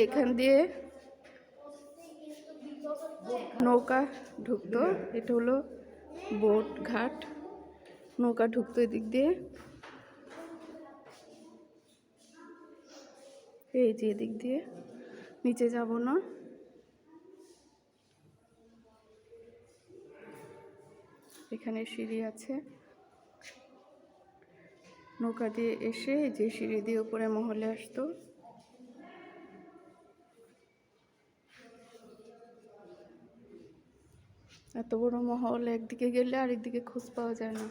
এখান দিয়ে নৌকা ঢুকতো, এটা হলো বোট ঘাট, নৌকা ঢুকতো এদিক দিয়ে। এই যে এদিক দিয়ে, নিচে যাব না। এখানে সিঁড়ি আছে, নৌকা দিয়ে এসে যে সিঁড়ি দিয়ে উপরে মহলে আসতো। এত বড় মহল, একদিকে গেলে আরেকদিকে খোঁজ পাওয়া যায় না।